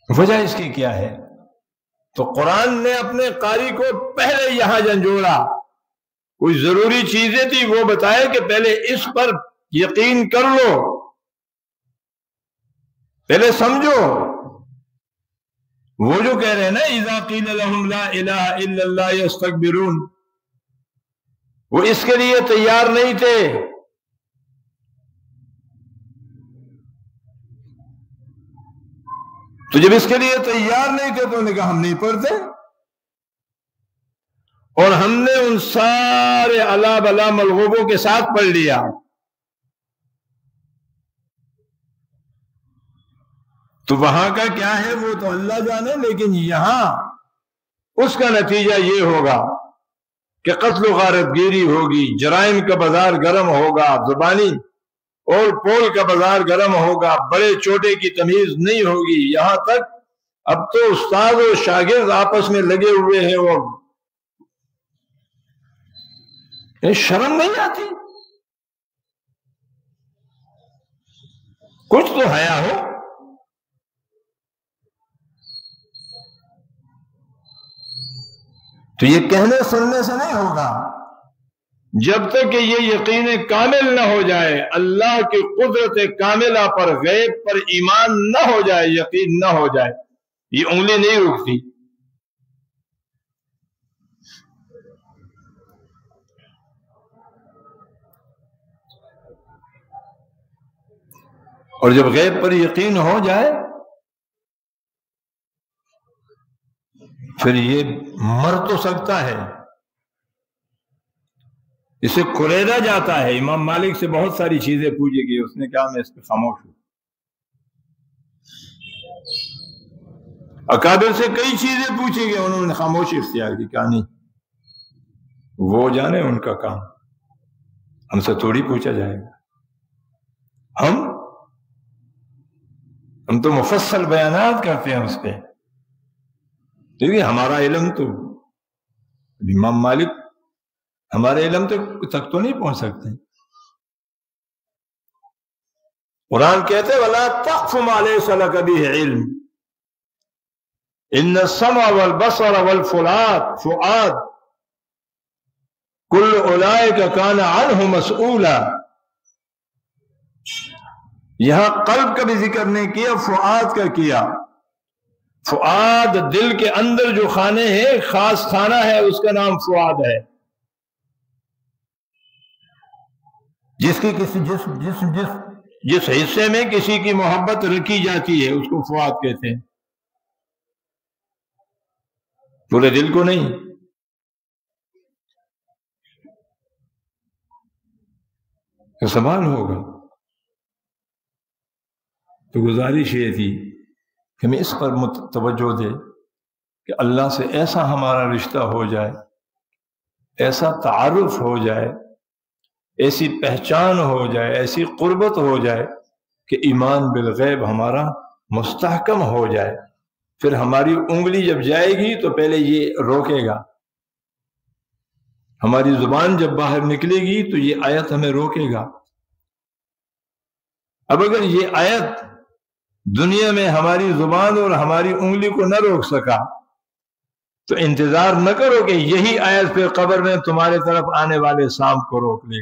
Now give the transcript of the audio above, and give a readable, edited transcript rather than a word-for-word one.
وجہ اس کی کیا ہے؟ تو قرآن نے اپنے قاری کو پہلے یہاں جھنجھوڑا، کوئی ضروری چیزیں تھی وہ بتائے کہ پہلے اس پر یقین کر لو، پہلے سمجھو۔ وہ جو کہہ رہے ہیں نا اذا قیل لهم لا الہ الا اللہ یستکبرون، وہ اس کے لیے تیار نہیں تھے۔ تو جب اس کے لیے تیار نہیں تھے تو انہوں نے کہا ہم نہیں پڑھتے، اور ہم نے ان سارے الا بلا ملغوبوں کے ساتھ پڑھ لیا۔ تو وہاں کا کیا ہے وہ تو اللہ جانے، لیکن یہاں اس کا نتیجہ یہ ہوگا کہ قتل و غارت گیری ہوگی، جرائم کا بازار گرم ہوگا، زبانی اور پول کا بازار گرم ہوگا، بڑے چھوٹے کی تمیز نہیں ہوگی، یہاں تک اب تو استاد اور شاگرد آپس میں لگے ہوئے ہیں اور شرم نہیں آتی؟ کچھ تو حیا ہو۔ تو یہ کہنے سننے سے نہیں ہوگا، جب تک کہ یہ یقین کامل نہ ہو جائے، اللہ کی قدرت کاملہ پر، غیب پر ایمان نہ ہو جائے، یقین نہ ہو جائے، یہ انگلی نہیں رکتی۔ اور جب غیب پر یقین ہو جائے پھر یہ مر تو سکتا ہے، اسے کریدا جاتا ہے۔ امام مالک سے بہت ساری چیزیں پوچھی گئی، اس نے کہا میں اس پہ خاموش ہوں۔ اکابر سے کئی چیزیں پوچھی گئی، انہوں نے خاموشی اختیار کی، کہا نہیں وہ جانے ان کا کام، ہم سے تھوڑی پوچھا جائے گا، ہم تو مفصل بیانات کرتے ہیں اس پہ، دیکھیے ہمارا علم تو امام مالک ہمارے علم تک تو نہیں پہنچ سکتے۔ قرآن کہتے وَلَا تَقْفُ مَا لَيْسَ لَكَ بِهِ عِلْمٌ إِنَّ السَّمْعَ وَالْبَصَرَ وَالْفُؤَادَ كُلُّ أُولَئِكَ كَانَ عَنْهُ مسؤولا۔ یہاں قلب کا بھی ذکر نہیں کیا، فؤاد کا کیا۔ فؤاد دل کے اندر جو خانے ہیں، خاص خانہ ہے، اس کا نام فؤاد ہے۔ جس حصے میں کسی کی محبت رکھی جاتی ہے اس کو فؤاد کہتے ہیں، پورے دل کو نہیں۔ تو سوال ہوگا، تو گزارش یہ تھی کہ ہمیں اس پر توجہ دے کہ اللہ سے ایسا ہمارا رشتہ ہو جائے، ایسا تعارف ہو جائے، ایسی پہچان ہو جائے، ایسی قربت ہو جائے کہ ایمان بالغیب ہمارا مستحکم ہو جائے۔ پھر ہماری انگلی جب جائے گی تو پہلے یہ روکے گا، ہماری زبان جب باہر نکلے گی تو یہ آیت ہمیں روکے گا۔ اب اگر یہ آیت دنیا میں ہماری زبان اور ہماری انگلی کو نہ روک سکا تو انتظار نہ کرو کہ یہی آیت پھر قبر میں تمہارے طرف آنے والے سانپ کو روک لے گا۔